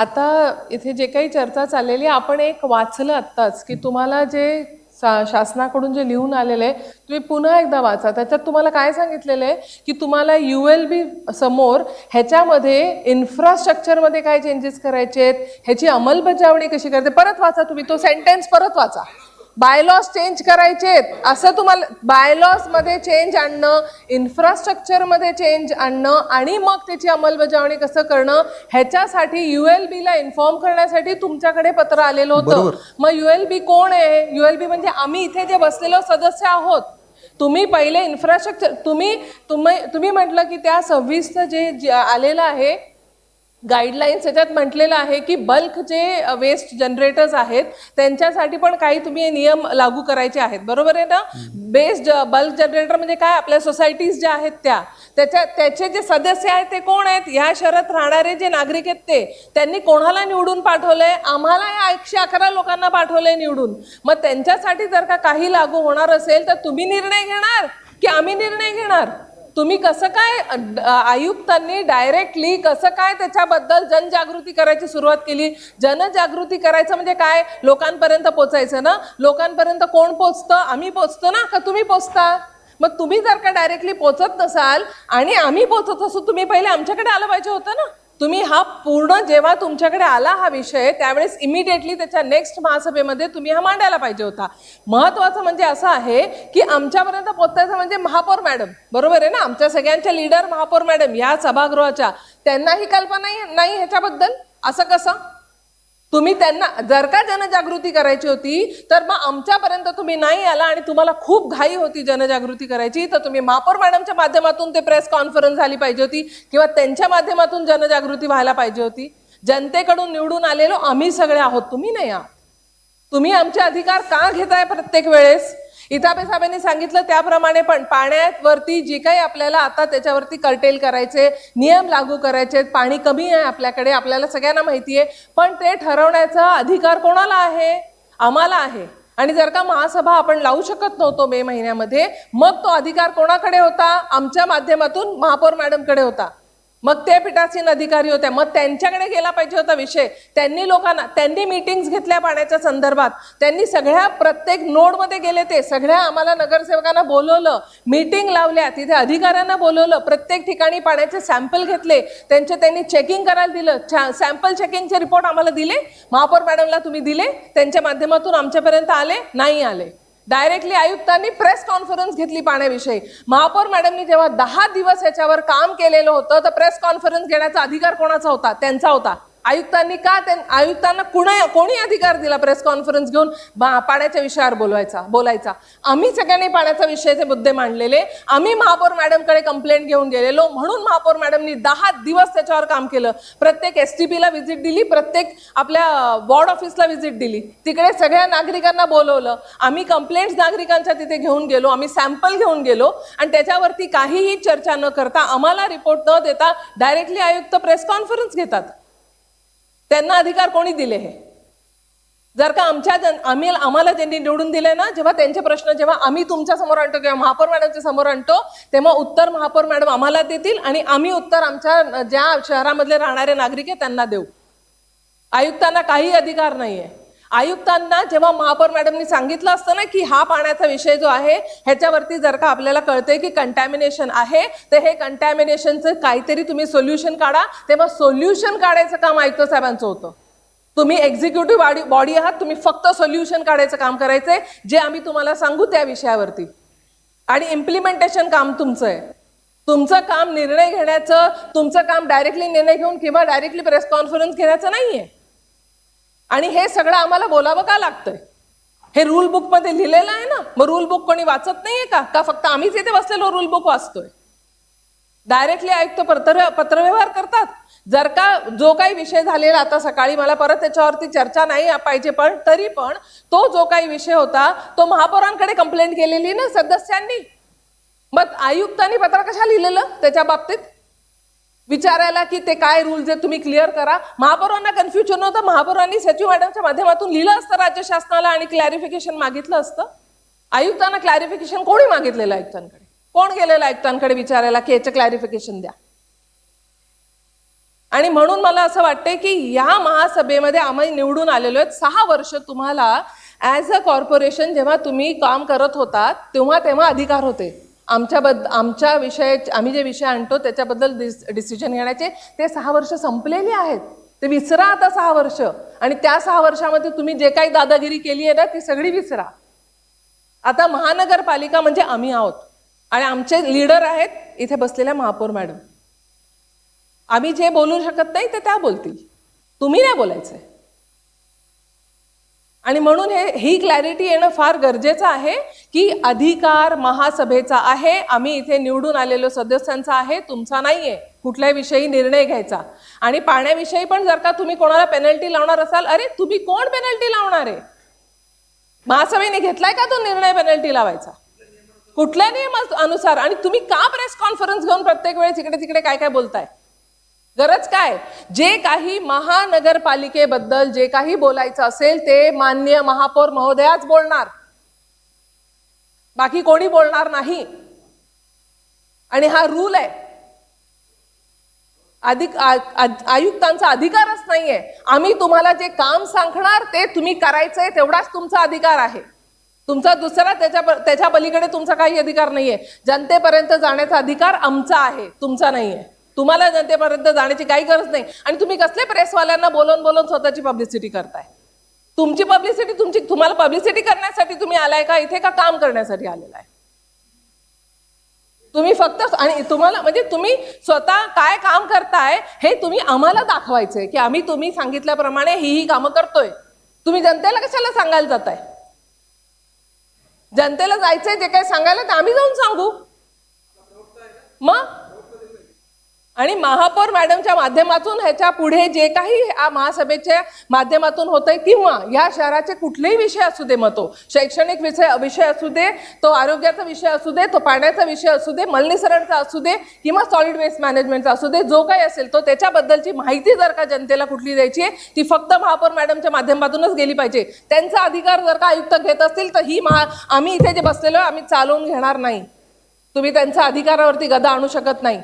आता इथे जे काही चर्चा चाललेली आहे, आपण एक वाचलं आत्ताच की तुम्हाला जे शासनाकडून जे लिहून आलेलं आहे तुम्ही पुन्हा एकदा वाचा. त्याच्यात तुम्हाला काय सांगितलेलं आहे की तुम्हाला ULB समोर ह्याच्यामध्ये इन्फ्रास्ट्रक्चरमध्ये काय चेंजेस करायचे आहेत, ह्याची अंमलबजावणी कशी करायची. परत वाचा तुम्ही तो सेंटेन्स, परत वाचा. बायलॉज चेंज करायचेत असं तुम्हाला, बायलॉज मध्ये चेंज आणणं, इन्फ्रास्ट्रक्चरमध्ये चेंज आणणं आणि मग त्याची अंमलबजावणी कसं करणं, ह्याच्यासाठी ULB ला इन्फॉर्म करण्यासाठी तुमच्याकडे पत्र आलेलं होतं. मग ULB कोण आहे? ULB म्हणजे आम्ही इथे जे बसलेलो सदस्य आहोत. तुम्ही पहिले इन्फ्रास्ट्रक्चर, तुम्ही म्हटलं की त्या 26चं जे आलेलं आहे गाईडलाईन्स, त्याच्यात म्हटलेलं आहे की बल्क जे वेस्ट जनरेटर्स आहेत त्यांच्यासाठी पण काही तुम्ही नियम लागू करायचे आहेत, बरोबर आहे ना. बेस्ड बल्क जनरेटर म्हणजे काय, आपल्या सोसायटीज ज्या आहेत त्याचे जे सदस्य आहेत ते कोण आहेत, ह्या शहरात राहणारे जे नागरिक आहेत त्यांनी कोणाला निवडून पाठवलंय, आम्हाला या 111 लोकांना पाठवलंय निवडून. मग त्यांच्यासाठी जर का काही लागू होणार असेल तर तुम्ही निर्णय घेणार की आम्ही निर्णय घेणार? तुम्ही कसं काय, आयुक्तांनी डायरेक्टली कसं काय त्याच्याबद्दल जनजागृती करायची सुरुवात केली. जनजागृती करायचं म्हणजे काय, लोकांपर्यंत पोचायचं ना. लोकांपर्यंत कोण पोचतं? आम्ही पोचतो ना, का तुम्ही पोचता? मग तुम्ही जर का डायरेक्टली पोचत नसाल आणि आम्ही पोचत असू, तुम्ही पहिले आमच्याकडे आलं पाहिजे होतं ना. तुम्ही हा पूर्ण जेव्हा तुमच्याकडे आला हा विषय त्यावेळेस इमिडिएटली त्याच्या नेक्स्ट महासभेमध्ये तुम्ही हा मांडायला पाहिजे होता. महत्वाचं म्हणजे असं आहे की आमच्यापर्यंत पोहोचायचं म्हणजे महापौर मॅडम, बरोबर आहे ना. आमच्या सगळ्यांच्या लीडर महापौर मॅडम या सभागृहाच्या, त्यांनाही कल्पना नाही ह्याच्याबद्दल. असं कसं? तुम्ही त्यांना जर का जनजागृती करायची होती तर मग आमच्यापर्यंत तुम्ही नाही आला आणि तुम्हाला खूप घाई होती जनजागृती करायची, तर तुम्ही महापौर मॅडमच्या माध्यमातून ते प्रेस कॉन्फरन्स झाली पाहिजे होती किंवा त्यांच्या माध्यमातून जनजागृती व्हायला पाहिजे होती. जनतेकडून निवडून आलेलो आम्ही सगळे आहोत, तुम्ही नाही आहात. तुम्ही आमचे अधिकार का घेताय प्रत्येक वेळेस? इथापे साहेबांनी सांगितलं त्याप्रमाणे पण पाण्यावरती जी काही आपल्याला आता त्याच्यावरती कर्टेल करायचे, नियम लागू करायचे, पाणी कमी आहे आपल्याकडे, आपल्याला सगळ्यांना माहिती आहे, पण ते ठरवण्याचा अधिकार कोणाला आहे? आम्हाला आहे. आणि जर का महासभा आपण लावू शकत नव्हतो मे महिन्यामध्ये, मग तो अधिकार कोणाकडे होता? आमच्या माध्यमातून महापौर मॅडमकडे होता. मग ते पीठासीन अधिकारी होत्या, मग त्यांच्याकडे गेला पाहिजे होता विषय. त्यांनी मीटिंग्स घेतल्या पाण्याच्या संदर्भात, त्यांनी सगळ्या प्रत्येक नोडमध्ये गेले, ते सगळ्या आम्हाला नगरसेवकांना बोलवलं, मीटिंग लावल्या, तिथे अधिकाऱ्यांना बोलवलं, प्रत्येक ठिकाणी पाण्याचे सॅम्पल घेतले, त्यांनी चेकिंग करायला दिलं. सॅम्पल चेकिंगचे रिपोर्ट आम्हाला दिले, महापौर मॅडमला तुम्ही दिले, त्यांच्या माध्यमातून आमच्यापर्यंत आले नाही आले. डायरेक्टली आयुक्तांनी प्रेस कॉन्फरन्स घेतली पाण्याविषयी. महापौर मॅडमनी जेव्हा 10 दिवस याच्यावर काम केलेलं होतं तर प्रेस कॉन्फरन्स घेण्याचा अधिकार कोणाचा होता? त्यांचा होता. आयुक्तांनी का, आयुक्तांना कोणी अधिकार दिला प्रेस कॉन्फरन्स घेऊन पाण्याच्या विषयावर बोलायचा? आम्ही सगळ्यांनी पाण्याचा विषयाचे मुद्दे मांडलेले, आम्ही महापौर मॅडमकडे कंप्लेंट घेऊन गेलेलो, म्हणून महापौर मॅडमनी 10 दिवस त्याच्यावर काम केलं. प्रत्येक STP ला व्हिजिट दिली, प्रत्येक आपल्या वॉर्ड ऑफिसला व्हिजिट दिली, तिकडे सगळ्या नागरिकांना बोलवलं, आम्ही कंप्लेंट्स नागरिकांच्या तिथे घेऊन गेलो, आम्ही सॅम्पल घेऊन गेलो आणि त्याच्यावरती काहीही चर्चा न करता, आम्हाला रिपोर्ट न देता डायरेक्टली आयुक्त प्रेस कॉन्फरन्स घेतात. त्यांना अधिकार कोणी दिले हे? जर का आम्हाला ज्यांनी निवडून दिले ना, जेव्हा त्यांचे प्रश्न जेव्हा आम्ही तुमच्या समोर आणतो किंवा महापौर मॅडमच्या समोर आणतो, तेव्हा उत्तर महापौर मॅडम आम्हाला देतील आणि आम्ही उत्तर आमच्या ज्या शहरामधले राहणारे नागरिक आहेत त्यांना देऊ. आयुक्तांना काही अधिकार नाहीये. आयुक्तांना जेव्हा महापौर मॅडमनी सांगितलं असतं ना की हा पाण्याचा विषय जो आहे ह्याच्यावरती जर का आपल्याला कळतंय की कंटॅमिनेशन आहे, तर हे कंटॅमिनेशनचं काहीतरी तुम्ही सोल्युशन काढा, तेव्हा सोल्युशन काढायचं काम आयुक्त साहेबांचं होतं. तुम्ही एक्झिक्युटिव्ह बॉडी आहात, तुम्ही फक्त सोल्युशन काढायचं काम करायचंय, जे आम्ही तुम्हाला सांगू त्या विषयावरती. आणि इम्प्लिमेंटेशन काम तुमचं आहे. तुमचं काम निर्णय घेण्याचं, तुमचं काम डायरेक्टली निर्णय घेऊन किंवा डायरेक्टली प्रेस कॉन्फरन्स घेण्याचं नाहीये. आणि हे सगळं आम्हाला बोलावं का लागतंय? हे रूल बुक मध्ये लिहिलेलं आहे ना. मग रूल बुक कोणी वाचत नाहीये का फक्त आम्हीच इथे बसलेलो रूल बुक वाचतोय? डायरेक्टली आयुक्त पत्रव्यवहार करतात. जर का जो काही विषय झालेला, आता सकाळी मला परत त्याच्यावरती चर्चा नाही पाहिजे, पण तरी पण तो जो काही विषय होता तो महापौरांकडे कंप्लेंट केलेली ना सदस्यांनी. मग आयुक्तांनी पत्र कशा लिहिलेलं त्याच्या बाबतीत विचारायला की ते काय रूल्स आहेत तुम्ही क्लिअर करा? महापौरांना कन्फ्युजन होतं, महापौरांनी सचिव मॅडमच्या माध्यमातून लिहिलं असतं राज्य शासनाला आणि क्लॅरिफिकेशन मागितलं असतं. आयुक्तांना क्लॅरिफिकेशन कोणी मागितलेलं? आयुक्तांकडे कोण गेलेलं आयुक्तांकडे विचारायला की याचं क्लॅरिफिकेशन द्या? आणि म्हणून मला असं वाटतंय की या महासभेमध्ये आम्ही निवडून आलेलो आहेत 6 वर्ष. तुम्हाला ॲज अ कॉर्पोरेशन जेव्हा तुम्ही काम करत होतात तेव्हा अधिकार होते. आमच्या विषय आम्ही जे विषय आणतो त्याच्याबद्दल डिसिजन घेण्याचे ते 6 वर्ष संपलेली आहेत. ते विसरा आता 6 वर्ष. आणि त्या 6 वर्षामध्ये तुम्ही जे काही दादागिरी केली आहे ना ती सगळी विसरा. आता महानगरपालिका म्हणजे आम्ही आहोत आणि आमचे लीडर आहेत इथे बसलेल्या महापौर मॅडम. आम्ही जे बोलू शकत नाही ते त्या बोलतील, तुम्ही नाही बोलायचंय. आणि म्हणून ही क्लॅरिटी येणं फार गरजेचं आहे की अधिकार महासभेचा आहे. आम्ही इथे निवडून आलेलो सदस्यांचा आहे, तुमचा नाहीये कुठल्याही विषयी निर्णय घ्यायचा. आणि पाण्याविषयी पण जर का तुम्ही कोणाला पेनल्टी लावणार असाल, अरे तुम्ही कोण पेनल्टी लावणार आहे? महासभेने घेतलाय का तो निर्णय पेनल्टी लावायचा? कुठल्या नियमानुसार? आणि तुम्ही का प्रेस कॉन्फरन्स घेऊन प्रत्येक वेळेस इकडे तिकडे काय काय बोलताय? गरज काय? जे काही महानगरपालिकेबद्दल जे काही बोलायचं असेल ते माननीय महापौर महोदयाच बोलणार, बाकी कोणी बोलणार नाही. आणि हा रूल आहे. आयुक्तांचा अधिकारच नाहीये. आम्ही तुम्हाला जे काम सांगणार ते तुम्ही करायचंय तेवढाच तुमचा अधिकार आहे. तुमचा दुसरा त्याच्या पलीकडे तुमचा काही अधिकार नाहीये. जनतेपर्यंत जाण्याचा अधिकार आमचा आहे, तुमचा नाहीये. तुम्हाला जनतेपर्यंत जाण्याची काही गरज नाही. आणि तुम्ही कसले प्रेसवाल्यांना बोलून बोलून स्वतःची पब्लिसिटी करताय? तुमची पब्लिसिटी तुम्हाला पब्लिसिटी करण्यासाठी तुम्ही आलाय का इथे, का काम करण्यासाठी आलेला आहे? तुम्ही फक्त आणि तुम्हाला म्हणजे तुम्ही स्वतः काय काम करताय हे तुम्ही आम्हाला दाखवायचंय की आम्ही तुम्ही सांगितल्याप्रमाणे ही कामं करतोय. तुम्ही जनतेला कशाला सांगायला जाताय? जनतेला जायचंय जे काही सांगायला तर आम्ही जाऊन सांगू मग. आणि महापौर मॅडमच्या माध्यमातून ह्याच्या पुढे जे काही महासभेच्या माध्यमातून होतंय किंवा या शहराचे कुठलेही विषय असू दे, मग तो शैक्षणिक विषय असू दे, तो आरोग्याचा विषय असू दे, तो पाण्याचा विषय असू दे, मलनिसरणचा असू दे किंवा सॉलिड वेस्ट मॅनेजमेंटचा असू दे, जो काही असेल तो त्याच्याबद्दलची माहिती जर का जनतेला कुठली द्यायची आहे ती फक्त महापौर मॅडमच्या माध्यमातूनच गेली पाहिजे. त्यांचा अधिकार जर का आयुक्त घेत असतील तर आम्ही इथे जे बसलेलो आम्ही चालवून घेणार नाही. तुम्ही त्यांच्या अधिकारावरती गदा आणू शकत नाही.